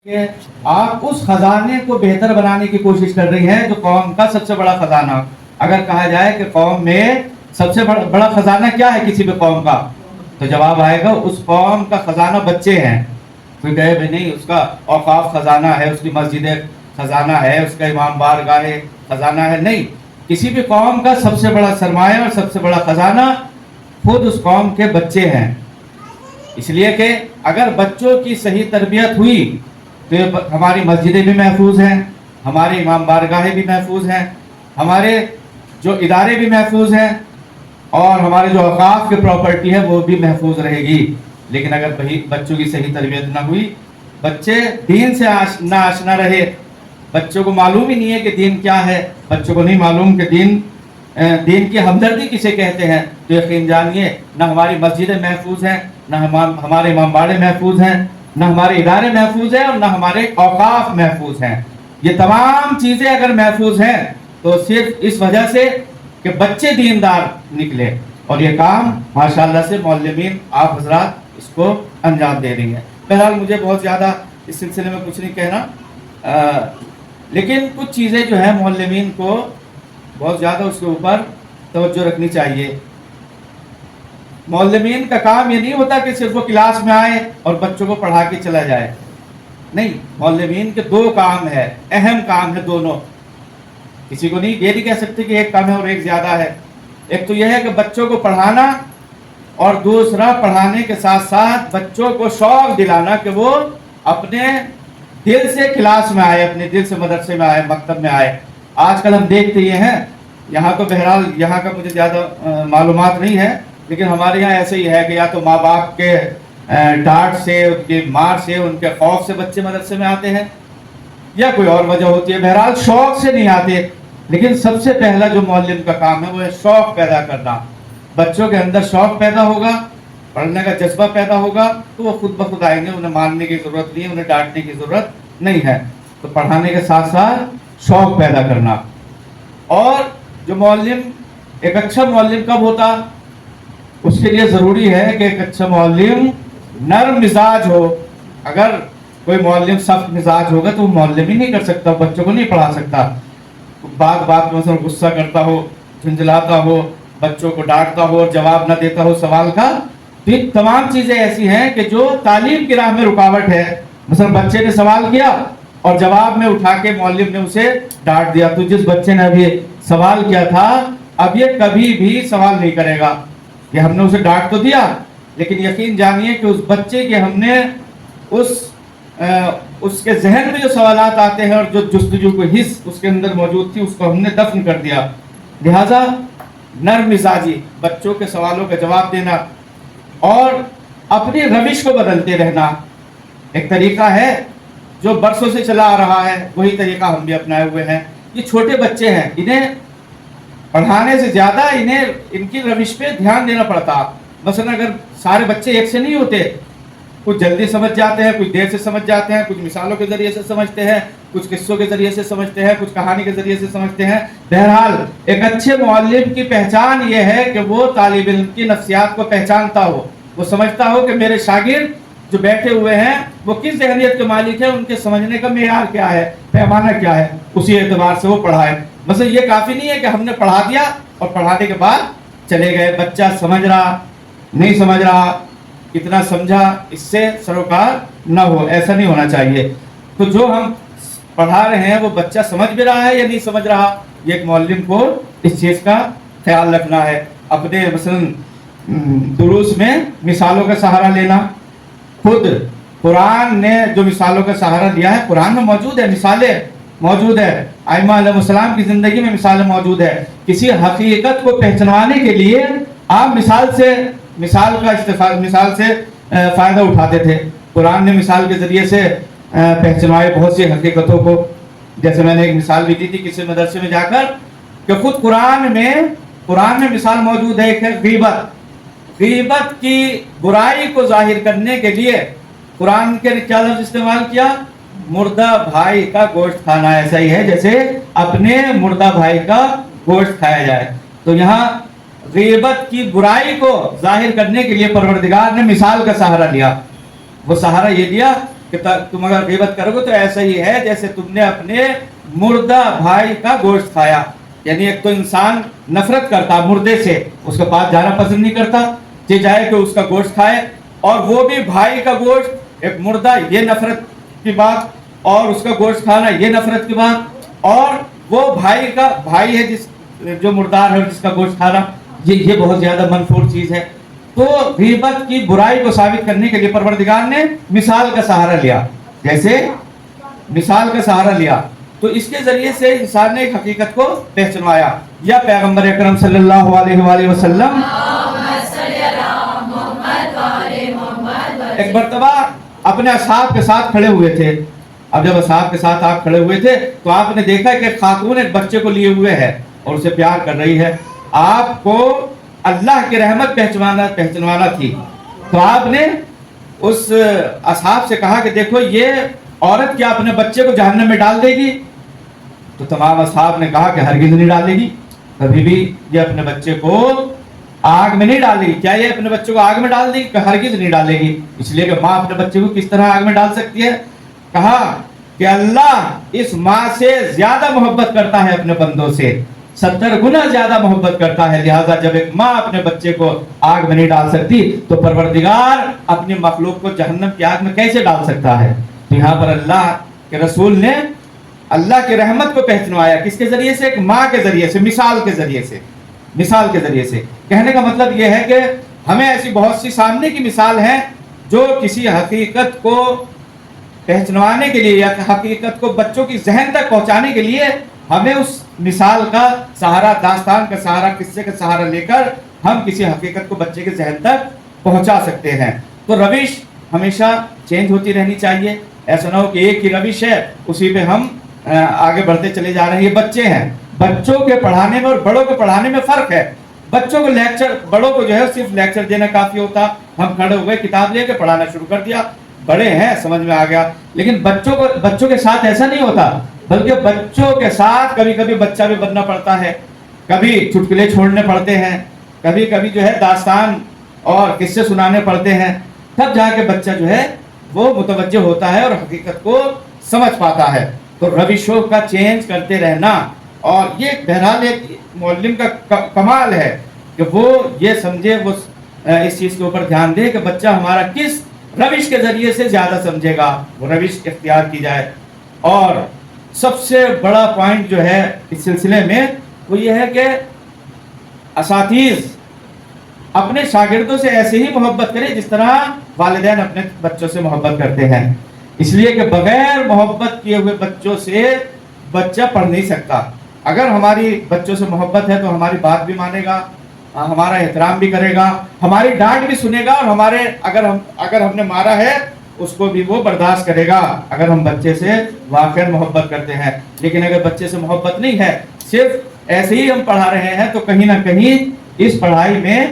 کہ آپ اس خزانے کو بہتر بنانے کی کوشش کر رہی ہیں جو قوم کا سب سے بڑا خزانہ. اگر کہا جائے کہ قوم میں سب سے بڑا خزانہ کیا ہے کسی بھی قوم کا, تو جواب آئے گا اس قوم کا خزانہ بچے ہیں. کوئی کہے بھی نہیں اس کا اوقاف خزانہ ہے, اس کی مسجد خزانہ ہے, اس کا امام بارگاہ خزانہ ہے. نہیں, کسی بھی قوم کا سب سے بڑا سرمایہ اور سب سے بڑا خزانہ خود اس قوم کے بچے ہیں. اس لیے کہ اگر بچوں کی صحیح تربیت ہوئی تو ہماری مسجدیں بھی محفوظ ہیں, ہمارے امام بارگاہیں بھی محفوظ ہیں, ہمارے جو ادارے بھی محفوظ ہیں, اور ہمارے جو اوقاف کی پراپرٹی ہے وہ بھی محفوظ رہے گی. لیکن اگر بچوں کی صحیح تربیت نہ ہوئی, بچے دین سے نہ آشنا رہے, بچوں کو معلوم ہی نہیں ہے کہ دین کیا ہے, بچوں کو نہیں معلوم کہ دین کی ہمدردی کسے کہتے ہیں, تو یقین جانیے نہ ہماری مسجدیں محفوظ ہیں, نہ ہمارے امام باڑے محفوظ ہیں, نہ ہمارے ادارے محفوظ ہیں, اور نہ ہمارے اوقاف محفوظ ہیں. یہ تمام چیزیں اگر محفوظ ہیں تو صرف اس وجہ سے کہ بچے دیندار نکلے, اور یہ کام ماشاءاللہ سے معلمین آپ حضرات اس کو انجام دے رہی ہیں. بہرحال مجھے بہت زیادہ اس سلسلے میں کچھ نہیں کہنا, لیکن کچھ چیزیں جو ہیں معلمین کو بہت زیادہ اس کے اوپر توجہ رکھنی چاہیے. معلمین کا کام یہ نہیں ہوتا کہ صرف وہ کلاس میں آئے اور بچوں کو پڑھا کے چلا جائے. نہیں, معلمین کے دو کام ہے, اہم کام ہے دونوں. کسی کو نہیں یہ نہیں کہہ سکتے کہ ایک کام ہے اور ایک زیادہ ہے. ایک تو یہ ہے کہ بچوں کو پڑھانا, اور دوسرا پڑھانے کے ساتھ ساتھ بچوں کو شوق دلانا کہ وہ اپنے دل سے کلاس میں آئے, اپنے دل سے مدرسے میں آئے, مکتب میں آئے. آج کل ہم دیکھتے یہ ہیں, یہاں تو بہرحال یہاں کا مجھے زیادہ معلومات نہیں ہے, لیکن ہمارے یہاں ایسے ہی ہے کہ یا تو ماں باپ کے ڈانٹ سے, ان کی مار سے, ان کے خوف سے بچے مدرسے میں آتے ہیں, یا کوئی اور وجہ ہوتی ہے. بہرحال شوق سے نہیں آتے. لیکن سب سے پہلا جو معلم کا کام ہے وہ ہے شوق پیدا کرنا. بچوں کے اندر شوق پیدا ہوگا, پڑھنے کا جذبہ پیدا ہوگا, تو وہ خود بخود آئیں گے. انہیں ماننے کی ضرورت نہیں ہے, انہیں ڈانٹنے کی ضرورت نہیں ہے. تو پڑھانے کے ساتھ ساتھ شوق پیدا کرنا. اور جو معلم, ایک اچھا معلم کب ہوتا, اس کے لیے ضروری ہے کہ ایک اچھا معلم نرم مزاج ہو. اگر کوئی معلم سخت مزاج ہوگا تو وہ معلم ہی نہیں کر سکتا, بچوں کو نہیں پڑھا سکتا. بات میں مثلا غصہ کرتا ہو, جھنجھلاتا ہو, بچوں کو ڈانٹتا ہو اور جواب نہ دیتا ہو سوال کا, تو یہ تمام چیزیں ایسی ہیں کہ جو تعلیم کی راہ میں رکاوٹ ہے. مثلا بچے نے سوال کیا اور جواب میں اٹھا کے معلم نے اسے ڈانٹ دیا, تو جس بچے نے ابھی سوال کیا تھا اب یہ کبھی بھی سوال نہیں کرے گا. کہ ہم نے اسے ڈانٹ تو دیا, لیکن یقین جانیے کہ اس بچے کے ہم نے اس کے ذہن میں جو سوالات آتے ہیں اور جو جستجو کو حص اس کے اندر موجود تھی, اس کو ہم نے دفن کر دیا. لہذا نرم مزاجی, بچوں کے سوالوں کا جواب دینا, اور اپنی روش کو بدلتے رہنا. ایک طریقہ ہے جو برسوں سے چلا آ رہا ہے, وہی طریقہ ہم بھی اپنائے ہوئے ہیں. یہ چھوٹے بچے ہیں, انہیں پڑھانے سے زیادہ ان کی روش پہ دھیان دینا پڑتا. مثلا اگر سارے بچے ایک سے نہیں ہوتے, کچھ جلدی سمجھ جاتے ہیں, کچھ دیر سے سمجھ جاتے ہیں, کچھ مثالوں کے ذریعے سے سمجھتے ہیں, کچھ قصوں کے ذریعے سے سمجھتے ہیں, کچھ کہانی کے ذریعے سے سمجھتے ہیں. بہرحال ایک اچھے معلم کی پہچان یہ ہے کہ وہ طالب علم کی نفسیات کو پہچانتا ہو, وہ سمجھتا ہو کہ میرے شاگرد جو بیٹھے ہوئے ہیں وہ کس ذہنیت کے مالک ہیں, ان کے سمجھنے کا معیار کیا ہے, پیمانہ کیا ہے, اسی اعتبار سے وہ پڑھائے. مثلا یہ کافی نہیں ہے کہ ہم نے پڑھا دیا اور پڑھانے کے بعد چلے گئے, بچہ سمجھ رہا نہیں سمجھ رہا, کتنا سمجھا, اس سے سروکار نہ ہو. ایسا نہیں ہونا چاہیے. تو جو ہم پڑھا رہے ہیں وہ بچہ سمجھ بھی رہا ہے یا نہیں سمجھ رہا, یہ ایک معلم کو اس چیز کا خیال رکھنا ہے. اپنے مثلا دروس میں مثالوں کا سہارا لینا. خود قرآن نے جو مثالوں کا سہارا لیا ہے, قرآن میں موجود ہے, مثالیں موجود ہے, ائمہ علیہ السلام کی زندگی میں مثالیں موجود ہے. کسی حقیقت کو پہچانوانے کے لیے آپ مثال سے فائدہ اٹھاتے تھے. قرآن نے مثال کے ذریعے سے پہچانوائے بہت سی حقیقتوں کو. جیسے میں نے ایک مثال بھی دی تھی کسی مدرسے میں جا کر, کہ خود قرآن میں مثال موجود ہے. ایک ہے غیبت کی برائی کو ظاہر کرنے کے لیے قرآن کے کیا لفظ استعمال کیا, مردہ بھائی کا گوشت کھانا. ایسا ہی ہے جیسے اپنے مردہ بھائی کا گوشت کھایا جائے. تو یہاں غیبت کی برائی کو ظاہر کرنے کے لیے پروردگار نے مثال کا سہارا لیا. وہ سہارا یہ دیا کہ تم اگر غیبت کرو گے تو ایسا ہی ہے جیسے تم نے اپنے مردہ بھائی کا گوشت کھایا. یعنی ایک تو انسان نفرت کرتا مردے سے، اس کے پاس جانا پسند نہیں کرتا کہ جائے کہ اس کا گوشت کھائے، اور وہ بھی بھائی کا گوشت، ایک مردہ، یہ نفرت کی بات، اور اس کا گوشت کھانا یہ نفرت کی بات، اور وہ بھائی کا بھائی ہے جس جو مردار ہے جس کا گوشت کھانا، یہ بہت زیادہ منفور چیز ہے. تو غیبت کی برائی کو ثابت کرنے کے لیے پروردگار نے مثال کا سہارا لیا. جیسے مثال کا سہارا لیا تو اس کے ذریعے سے انسان نے ایک حقیقت کو پہچنوایا. یا پیغمبر اکرم صلی اللہ علیہ وآلہ وسلم ایک مرتبہ اپنے اصحاب کے ساتھ کھڑے ہوئے تھے. اب جب اصحاب کے ساتھ آپ کھڑے ہوئے تھے تو آپ نے دیکھا کہ ایک خاتون ایک بچے کو لیے ہوئے ہے اور اسے پیار کر رہی ہے. آپ کو اللہ کی رحمت پہچنوانا تھی. تو آپ نے اس اصحاب سے کہا کہ دیکھو یہ عورت کیا اپنے بچے کو جہنم میں ڈال دے گی؟ تو تمام اصحاب نے کہا کہ ہرگز نہیں ڈالے گی، کبھی بھی یہ اپنے بچے کو آگ میں نہیں ڈالے گی. کیا یہ اپنے بچے کو آگ میں ڈال دے گی؟ کہ ہرگز نہیں ڈالے گی. اس لیے کہ ماں اپنے بچے کو کس طرح آگ میں ڈال سکتی ہے؟ کہا کہ اللہ اس ماں سے زیادہ محبت کرتا ہے اپنے بندوں سے، 70 گنا زیادہ محبت کرتا ہے. لہذا جب ایک ماں اپنے بچے کو آگ میں نہیں ڈال سکتی تو پروردگار اپنی مخلوق کو جہنم کی آگ میں کیسے ڈال سکتا ہے؟ تو یہاں پر اللہ کے رسول نے اللہ کی رحمت کو پہچنوایا. کس کے ذریعے سے؟ ایک ماں کے ذریعے سے، مثال کے ذریعے سے. مثال کے ذریعے سے کہنے کا مطلب یہ ہے کہ ہمیں ایسی بہت سی سامنے کی مثال ہیں جو کسی حقیقت کو پہچنوانے کے لیے یا حقیقت کو بچوں کی ذہن تک پہنچانے کے لیے ہمیں اس مثال کا سہارا، داستان کا سہارا، قصے کا سہارا لے کر ہم کسی حقیقت کو بچے کے ذہن تک پہنچا سکتے ہیں. تو روش ہمیشہ چینج ہوتی رہنی چاہیے. ایسا نہ ہو کہ ایک ہی روش ہے اسی پہ ہم آگے بڑھتے چلے جا رہے ہیں. یہ بچے ہیں، بچوں کے پڑھانے میں اور بڑوں کے پڑھانے میں فرق ہے. بچوں کو لیکچر، بڑوں کو جو ہے صرف لیکچر دینا کافی ہوتا، ہم کھڑے ہوئے کتاب لے کے پڑھانا شروع کر دیا، بڑے ہیں سمجھ میں آ گیا. لیکن بچوں کے ساتھ ایسا نہیں ہوتا، بلکہ بچوں کے ساتھ کبھی کبھی بچہ بھی بننا پڑتا ہے، کبھی چٹکلے چھوڑنے پڑتے ہیں، کبھی کبھی جو ہے داستان اور قصے سنانے پڑتے ہیں. تب جا کے بچہ جو ہے وہ متوجہ ہوتا ہے اور حقیقت کو سمجھ پاتا ہے. تو روشوں کا چینج کرتے رہنا، اور یہ بہرحال ایک معلم کا کمال ہے کہ وہ یہ سمجھے، وہ اس چیز کے اوپر دھیان دے کہ بچہ ہمارا کس روش کے ذریعے سے زیادہ سمجھے گا، وہ روش اختیار کی جائے. اور سب سے بڑا پوائنٹ جو ہے اس سلسلے میں وہ یہ ہے کہ اساتذ اپنے شاگردوں سے ایسے ہی محبت کرے جس طرح والدین اپنے بچوں سے محبت کرتے ہیں. اس لیے کہ بغیر محبت کیے ہوئے بچوں سے بچہ پڑھ نہیں سکتا. اگر ہماری بچوں سے محبت ہے تو ہماری بات بھی مانے گا، ہمارا احترام بھی کرے گا، ہماری ڈانٹ بھی سنے گا، اور ہمارے اگر ہم نے مارا ہے اس کو بھی وہ برداشت کرے گا اگر ہم بچے سے واقعی محبت کرتے ہیں. لیکن اگر بچے سے محبت نہیں ہے، صرف ایسے ہی ہم پڑھا رہے ہیں، تو کہیں نہ کہیں اس پڑھائی میں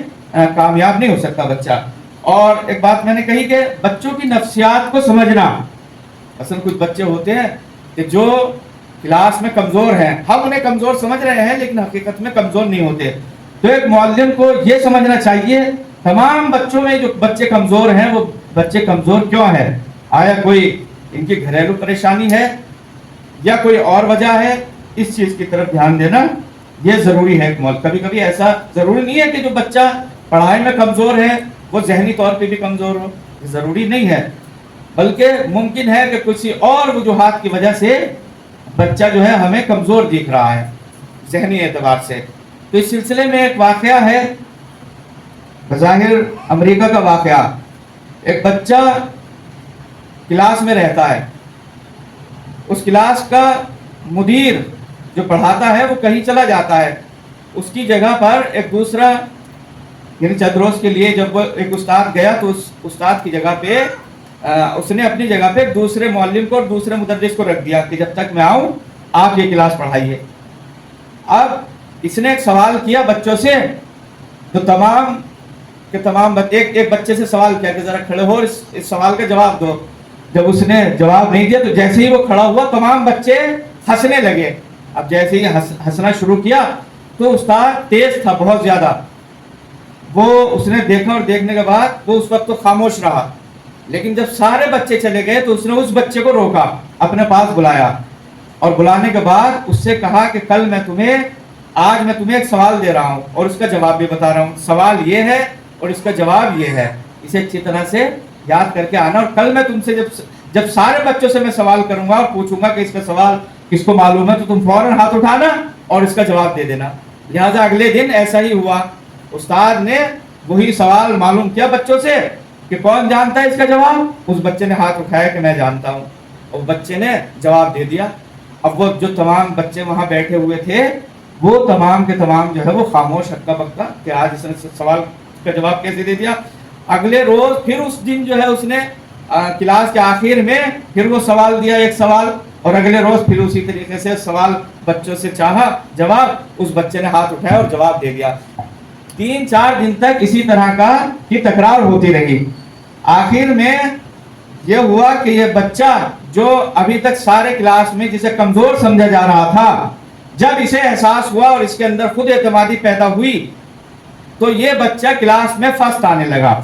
کامیاب نہیں ہو سکتا بچہ. اور ایک بات میں نے کہی کہ بچوں کی نفسیات کو سمجھنا. اصل کچھ بچے ہوتے ہیں کہ جو کلاس میں کمزور ہیں، ہم انہیں کمزور سمجھ رہے ہیں لیکن حقیقت میں کمزور نہیں ہوتے. تو ایک معلم کو یہ سمجھنا چاہیے تمام بچوں میں جو بچے کمزور ہیں وہ بچے کمزور کیوں ہیں؟ آیا کوئی ان کی گھریلو پریشانی ہے یا کوئی اور وجہ ہے؟ اس چیز کی طرف دھیان دینا یہ ضروری ہے. کبھی کبھی ایسا ضروری نہیں ہے کہ جو بچہ پڑھائی میں کمزور ہے وہ ذہنی طور پہ بھی کمزور ہو، ضروری نہیں ہے، بلکہ ممکن ہے کہ کسی اور وجوہات کی وجہ سے بچہ جو ہے ہمیں کمزور دکھ رہا ہے ذہنی اعتبار سے. تو اس سلسلے میں ایک واقعہ ہے، بظاہر امریکہ کا واقعہ. ایک بچہ کلاس میں رہتا ہے، اس کلاس کا مدیر جو پڑھاتا ہے وہ کہیں چلا جاتا ہے، اس کی جگہ پر ایک دوسرا، یعنی چند روز کے لیے جب وہ ایک استاد گیا تو اس استاد کی جگہ پہ اس نے اپنی جگہ پہ دوسرے معلم کو اور دوسرے مدرس کو رکھ دیا کہ جب تک میں آؤں آپ یہ کلاس پڑھائیے. اب اس نے ایک سوال کیا بچوں سے، تو تمام ایک بچے سے سوال کیا کہ ذرا کھڑے ہو اس سوال کا جواب دو. جب اس نے جواب نہیں دیا تو جیسے ہی وہ کھڑا ہوا تمام بچے ہنسنے لگے. اب جیسے ہی ہنسنا شروع کیا تو استاد تیز تھا بہت زیادہ، وہ اس نے دیکھا اور دیکھنے کے بعد وہ اس وقت تو خاموش رہا. لیکن جب سارے بچے چلے گئے تو اس نے اس بچے کو روکا، اپنے پاس بلایا، اور بلانے کے بعد اس سے کہا کہ آج میں تمہیں ایک سوال دے رہا ہوں اور اس کا جواب بھی بتا رہا ہوں، سوال یہ ہے اور اس کا جواب یہ ہے، اسے اچھی طرح سے یاد کر کے آنا، اور کل میں تم سے جب سارے بچوں سے میں سوال کروں گا اور پوچھوں گا کہ اس کا سوال کس کو معلوم ہے، تو تم فوراً ہاتھ اٹھانا اور اس کا جواب دے دینا۔ لہٰذا اگلے دن ایسا ہی ہوا، استاد نے وہی سوال معلوم کیا بچوں سے کہ کون جانتا ہے اس کا جواب، اس بچے نے ہاتھ اٹھایا کہ میں جانتا ہوں، اور بچے نے جواب دے دیا۔ اب وہ جو تمام بچے وہاں بیٹھے ہوئے تھے وہ تمام کے تمام جو ہے وہ خاموش ہکا بکا کہ آج اس نے سوال کا جواب کیسے دے دیا۔ اگلے روز پھر اس دن جو ہے اس نے کلاس کے آخر میں پھر وہ سوال دیا، ایک سوال، اور اگلے روز پھر اسی طریقے سے سوال بچوں سے چاہا جواب، اس بچے نے ہاتھ اٹھایا اور جواب دے دیا۔ 3-4 دن تک اسی طرح کی تکرار ہوتی رہی۔ آخر میں یہ ہوا کہ یہ بچہ جو ابھی تک سارے کلاس میں جسے کمزور سمجھا جا رہا تھا، جب اسے احساس ہوا اور اس کے اندر خود اعتمادی پیدا ہوئی تو یہ بچہ کلاس میں فرسٹ آنے لگا۔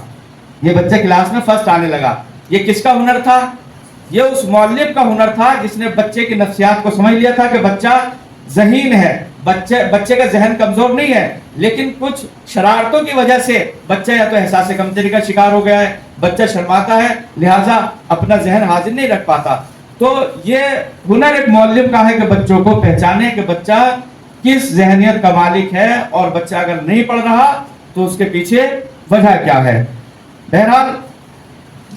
یہ بچہ کلاس میں فرسٹ آنے لگا۔ یہ کس کا ہنر تھا؟ یہ اس معلم کا ہنر تھا جس نے بچے کی نفسیات کو سمجھ لیا تھا کہ بچہ ذہین ہے، بچے کا ذہن کمزور نہیں ہے، لیکن کچھ شرارتوں کی وجہ سے بچہ یا تو احساس کمتری کا شکار ہو گیا ہے، بچہ شرماتا ہے، لہٰذا اپنا ذہن حاضر نہیں رکھ پاتا۔ تو یہ ہنر ایک معلم کا ہے کہ بچوں کو پہچانے کہ بچہ کس ذہنیت کا مالک ہے، اور بچہ اگر نہیں پڑھ رہا تو اس کے پیچھے وجہ کیا ہے۔ بہرحال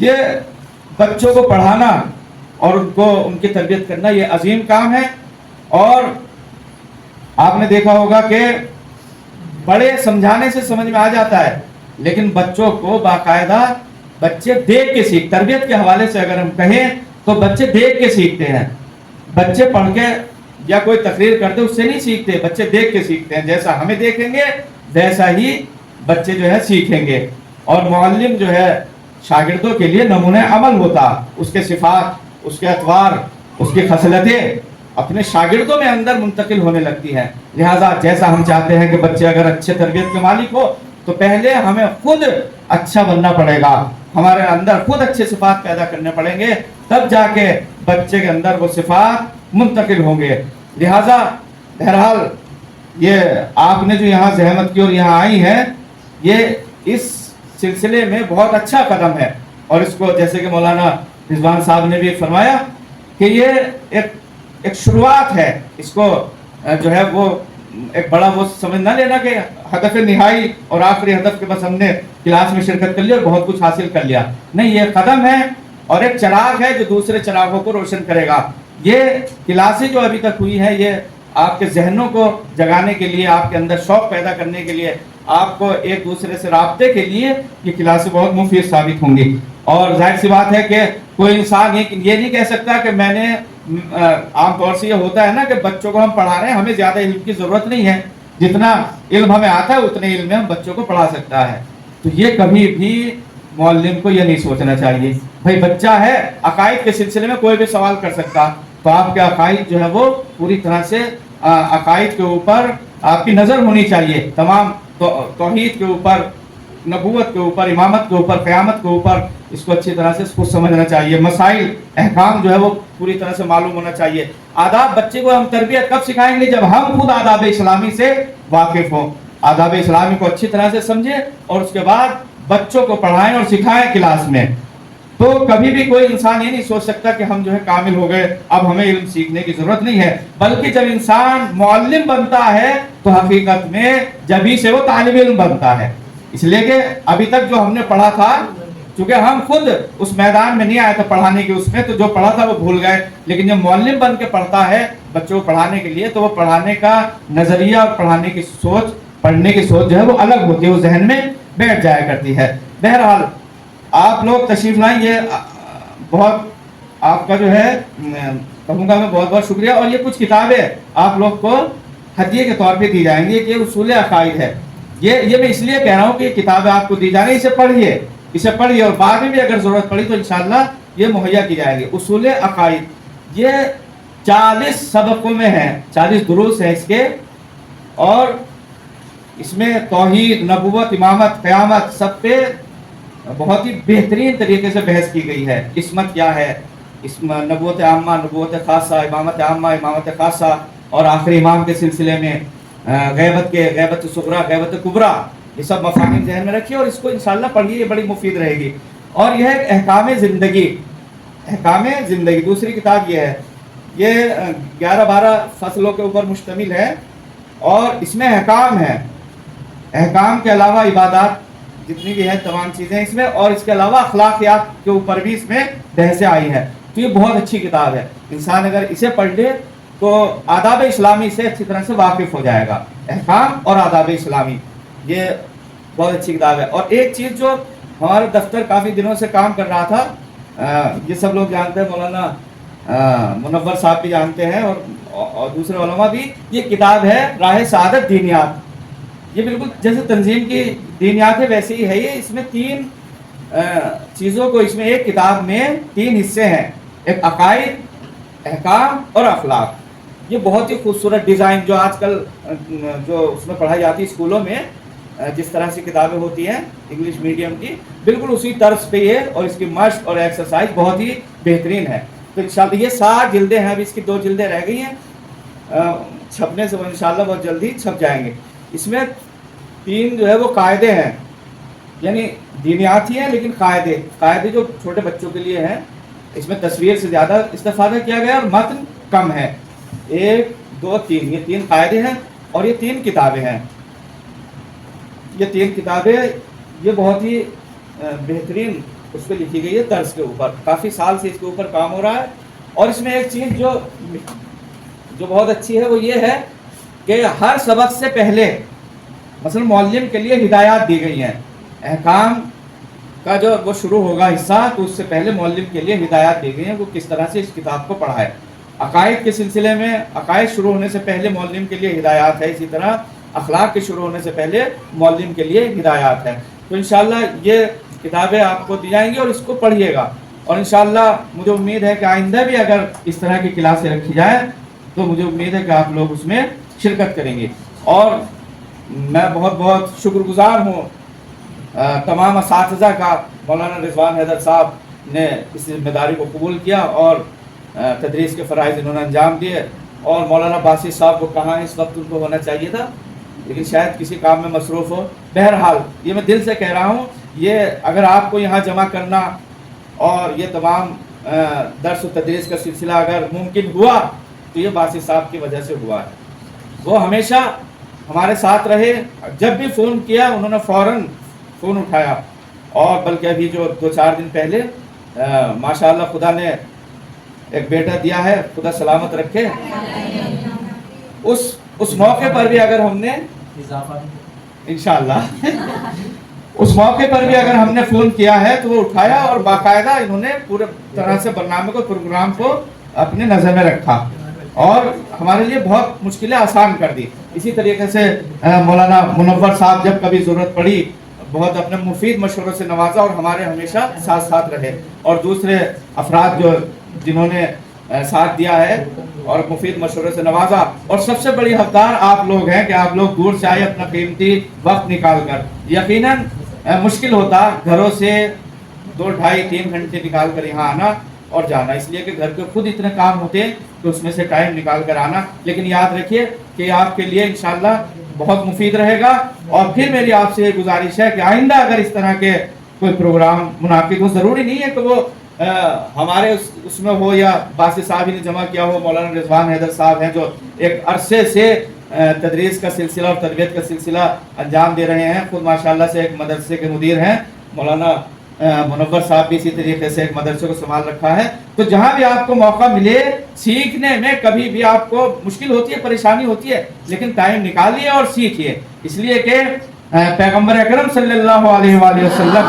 یہ بچوں کو پڑھانا اور ان کی تربیت کرنا یہ عظیم کام ہے، اور آپ نے دیکھا ہوگا کہ بڑے سمجھانے سے سمجھ میں آ جاتا ہے، لیکن بچوں کو باقاعدہ بچے دیکھ کے تربیت کے حوالے سے اگر ہم کہیں تو بچے دیکھ کے سیکھتے ہیں۔ بچے پڑھ کے یا کوئی تقریر کرتے اس سے نہیں سیکھتے، بچے دیکھ کے سیکھتے ہیں۔ جیسا ہمیں دیکھیں گے ویسا ہی بچے جو ہے سیکھیں گے، اور معلم جو ہے شاگردوں کے لیے نمونہ عمل ہوتا، اس کے صفات، اس کے اطوار، اس کی خصلتیں اپنے شاگردوں میں اندر منتقل ہونے لگتی ہیں۔ لہٰذا جیسا ہم چاہتے ہیں کہ بچے اگر اچھے تربیت کے مالک ہو تو پہلے ہمیں خود اچھا بننا پڑے گا، ہمارے اندر خود اچھے صفات پیدا کرنے پڑیں گے، تب جا کے بچے کے اندر وہ صفات منتقل ہوں گے۔ لہٰذا بہرحال یہ آپ نے جو یہاں زحمت کی اور یہاں آئی ہیں، یہ اس سلسلے میں بہت اچھا قدم ہے، اور اس کو جیسے کہ مولانا رضوان صاحب نے بھی فرمایا کہ یہ ایک شروعات ہے، اس کو جو ہے وہ ایک بڑا وہ سمجھ نہ لینا کہ ہدف نہائی اور آخری ہدف کے بس ہم نے کلاس میں شرکت کر لی اور بہت کچھ حاصل کر لیا، نہیں، یہ قدم ہے اور ایک چراغ ہے جو دوسرے چراغوں کو روشن کرے گا۔ یہ کلاسیں جو ابھی تک ہوئی ہیں یہ آپ کے ذہنوں کو جگانے کے لیے، آپ کے اندر شوق پیدا کرنے کے لیے، آپ کو ایک دوسرے سے رابطے کے لیے یہ کلاسیں بہت مفید ثابت ہوں گی۔ اور ظاہر سی بات ہے کہ کوئی انسان یہ نہیں کہہ سکتا کہ میں نے عام طور سے یہ ہوتا ہے نا کہ بچوں کو ہم پڑھا رہے ہیں، ہمیں زیادہ علم کی ضرورت نہیں ہے، جتنا علم ہمیں آتا ہے اتنے علم میں ہم بچوں کو پڑھا سکتا ہے۔ تو یہ کبھی بھی معلم کو یہ نہیں سوچنا چاہیے، بھائی بچہ ہے، عقائد کے سلسلے میں کوئی بھی سوال کر سکتا، تو آپ کے عقائد جو ہے وہ پوری طرح سے عقائد کے اوپر آپ کی نظر ہونی چاہیے، تمام توحید کے اوپر، نبوت کے اوپر، امامت کے اوپر، قیامت کے اوپر، اس کو اچھی طرح سے اس کو سمجھنا چاہیے، مسائل احکام جو ہے وہ پوری طرح سے معلوم ہونا چاہیے۔ آداب بچے کو ہم تربیت کب سکھائیں گے؟ جب ہم خود آداب اسلامی سے واقف ہوں، آداب اسلامی کو اچھی طرح سے سمجھیں اور اس کے بعد بچوں کو پڑھائیں اور سکھائیں کلاس میں۔ تو کبھی بھی کوئی انسان یہ نہیں سوچ سکتا کہ ہم جو ہے کامل ہو گئے، اب ہمیں علم سیکھنے کی ضرورت نہیں ہے، بلکہ جب انسان معلم بنتا ہے تو حقیقت میں جبھی سے وہ طالب علم بنتا ہے۔ اس لیے کہ ابھی تک جو ہم نے پڑھا تھا، چونکہ ہم خود اس میدان میں نہیں آئے تھے پڑھانے کے، اس میں تو جو پڑھا تھا وہ بھول گئے، لیکن جب معلم بن کے پڑھتا ہے بچوں کو پڑھانے کے لیے تو وہ پڑھانے کا نظریہ اور پڑھانے کی سوچ، پڑھنے کی سوچ جو ہے وہ الگ ہوتی ہے، وہ ذہن میں بیٹھ جایا کرتی ہے۔ بہرحال آپ لوگ تشریف لائیں، یہ بہت آپ کا جو ہے کہوں گا میں بہت بہت شکریہ، اور یہ کچھ کتابیں آپ لوگ کو ہدیے کے طور پہ دی جائیں گی کہ اصول عقائد ہے، یہ میں اس لیے کہہ رہا ہوں کہ کتابیں آپ کو دی جا رہی ہیں، اسے پڑھیے اور بعد میں بھی اگر ضرورت پڑی تو انشاءاللہ یہ مہیا کی جائے گی۔ اصول عقائد یہ 40 سبقوں میں ہے، 40 دروس ہیں اس کے، اور اس میں توحید، نبوت، امامت، قیامت سب پہ بہت ہی بہترین طریقے سے بحث کی گئی ہے. عصمت کیا ہے، نبوت عامہ، نبوت خاصہ، امامت عامہ، امامت خاصہ، اور آخری امام کے سلسلے میں غیبت صغریٰ، غیبت کبریٰ، یہ سب مفاہیم ذہن میں رکھیے اور اس کو انشاءاللہ پڑھیے، یہ بڑی مفید رہے گی. اور یہ ہے احکام زندگی. احکام زندگی دوسری کتاب یہ ہے. یہ 11-12 فصلوں کے اوپر مشتمل ہے اور اس میں احکام ہے. احکام کے علاوہ عبادات جتنی بھی ہیں تمام چیزیں اس میں، اور اس کے علاوہ اخلاقیات کے اوپر بھی اس میں بحثیں آئی ہیں. تو یہ بہت اچھی کتاب ہے. انسان اگر اسے پڑھ لے تو آداب اسلامی سے اچھی طرح سے واقف ہو جائے گا. احکام اور آداب اسلامی یہ بہت اچھی کتاب ہے. اور ایک چیز جو ہمارا دفتر کافی دنوں سے کام کر رہا تھا، یہ سب لوگ جانتے ہیں، مولانا منور صاحب بھی جانتے ہیں اور دوسرے علماء بھی، یہ کتاب ہے راہ سعادت دینیات. یہ بالکل جیسے تنظیم کی دینیات ہے ویسے ہی ہے یہ. اس میں 3 چیزوں کو، اس میں ایک کتاب میں 3 حصے ہیں، ایک عقائد، احکام اور اخلاق. یہ بہت ہی خوبصورت ڈیزائن جو آج کل جو اس میں پڑھائی جاتی ہے اسکولوں میں، جس طرح سے کتابیں ہوتی ہیں انگلش میڈیم کی، بالکل اسی طرز پہ یہ، اور اس کی مشق اور ایکسرسائز بہت ہی بہترین ہے. تو انشاءاللہ یہ 7 جلدیں ہیں، ابھی اس کی 2 جلدیں رہ گئی ہیں چھپنے سے، انشاءاللہ بہت جلدی چھپ جائیں گے. اس میں 3 جو ہے وہ قاعدے ہیں، یعنی دینیات ہی ہیں لیکن قاعدے جو چھوٹے بچوں کے لیے ہیں. اس میں تصویر سے زیادہ استفادہ کیا گیا اور متن کم ہے. 1 2 3 یہ 3 قاعدے ہیں اور یہ 3 کتابیں ہیں. یہ 3 کتابیں یہ بہت ہی بہترین اس پہ لکھی گئی ہے طرز کے اوپر. کافی سال سے اس کے اوپر کام ہو رہا ہے. اور اس میں ایک چیز جو بہت اچھی ہے وہ یہ ہے کہ ہر سبق سے پہلے مثلا معلم کے لیے ہدایات دی گئی ہیں. احکام کا جو وہ شروع ہوگا حصہ تو اس سے پہلے معلم کے لیے ہدایات دی گئی ہیں وہ کس طرح سے اس کتاب کو پڑھائے. عقائد کے سلسلے میں عقائد شروع ہونے سے پہلے معلم کے لیے ہدایات ہے. اسی طرح اخلاق کے شروع ہونے سے پہلے معلم کے لیے ہدایات ہے. تو انشاءاللہ یہ کتابیں آپ کو دی جائیں گی اور اس کو پڑھیے گا. اور انشاءاللہ مجھے امید ہے کہ آئندہ بھی اگر اس طرح کی کلاسیں رکھی جائیں تو مجھے امید ہے کہ آپ لوگ اس میں شرکت کریں گے. اور میں بہت بہت شکر گزار ہوں تمام اساتذہ کا. مولانا رضوان حیدر صاحب نے اس ذمہ داری کو قبول کیا اور تدریس کے فرائض انہوں نے انجام دیے. اور مولانا باسط صاحب کو کہاں اس وقت ان کو ہونا چاہیے تھا لیکن شاید کسی کام میں مصروف ہو. بہرحال یہ میں دل سے کہہ رہا ہوں، یہ اگر آپ کو یہاں جمع کرنا اور یہ تمام درس و تدریس کا سلسلہ اگر ممکن ہوا تو یہ باسط صاحب کی وجہ سے ہوا ہے. وہ ہمیشہ ہمارے ساتھ رہے. جب بھی فون کیا انہوں نے فوراً فون اٹھایا. اور بلکہ ابھی جو 2-4 دن پہلے ماشاءاللہ خدا نے ایک بیٹا دیا ہے، خدا سلامت رکھے. اس موقع پر بھی اگر ہم نے انشاءاللہ اس موقع پر بھی اگر ہم نے فون کیا ہے تو وہ اٹھایا اور باقاعدہ انہوں نے پورے طرح سے برنامے کو، پروگرام کو اپنے نظر میں رکھا اور ہمارے لیے بہت مشکلیں آسان کر دی. اسی طریقے سے مولانا منور صاحب جب کبھی ضرورت پڑی بہت اپنے مفید مشوروں سے نوازا اور ہمارے ہمیشہ ساتھ رہے. اور دوسرے افراد جنہوں نے ساتھ دیا ہے اور مفید مشورے سے نوازا. اور سب سے بڑی حقدار آپ لوگ ہیں کہ آپ لوگ دور سے آئے اپنا قیمتی وقت نکال کر. یقیناً مشکل ہوتا گھروں سے 2-2.5-3 گھنٹے نکال کر یہاں آنا اور جانا، اس لیے کہ گھر کے خود اتنے کام ہوتے ہیں تو اس میں سے ٹائم نکال کر آنا. لیکن یاد رکھیے کہ آپ کے لیے انشاءاللہ بہت مفید رہے گا. اور پھر میری آپ سے یہ گزارش ہے کہ آئندہ اگر اس طرح کے کوئی پروگرام منعقد ہو، ضروری نہیں ہے کہ وہ ہمارے اس میں ہو یا باسط صاحب ہی نے جمع کیا ہو. مولانا رضوان حیدر صاحب ہیں جو ایک عرصے سے تدریس کا سلسلہ اور تربیت کا سلسلہ انجام دے رہے ہیں. خود ماشاءاللہ سے ایک مدرسے کے مدیر ہیں. مولانا منور صاحب بھی اسی طریقے سے ایک مدرسے کو سنبھال رکھا ہے. تو جہاں بھی آپ کو موقع ملے سیکھنے میں، کبھی بھی آپ کو مشکل ہوتی ہے، پریشانی ہوتی ہے، لیکن ٹائم نکالیے اور سیکھیے. اس لیے کہ پیغمبر اکرم صلی اللہ علیہ وآلہ وسلم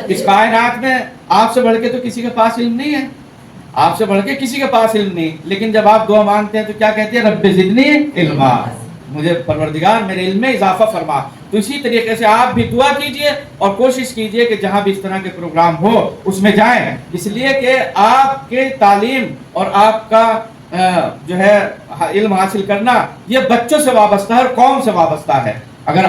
اس کائنات میں آپ سے بڑھ کے تو کسی کے پاس علم نہیں ہے، آپ سے بڑھ کے کسی کے پاس علم نہیں. لیکن جب آپ دعا مانگتے ہیں تو کیا کہتے ہیں؟ رب زدنی علما، مجھے پروردگار میرے علم میں اضافہ فرما. تو اسی طریقے سے آپ بھی دعا کیجئے اور کوشش کیجئے کہ جہاں بھی اس طرح کے پروگرام ہو اس میں جائیں. اس لیے کہ آپ کے تعلیم اور آپ کا جو ہے علم حاصل کرنا یہ بچوں سے وابستہ ہے اور قوم سے وابستہ ہے. اگر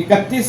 31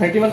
31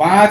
5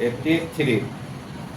83।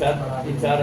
4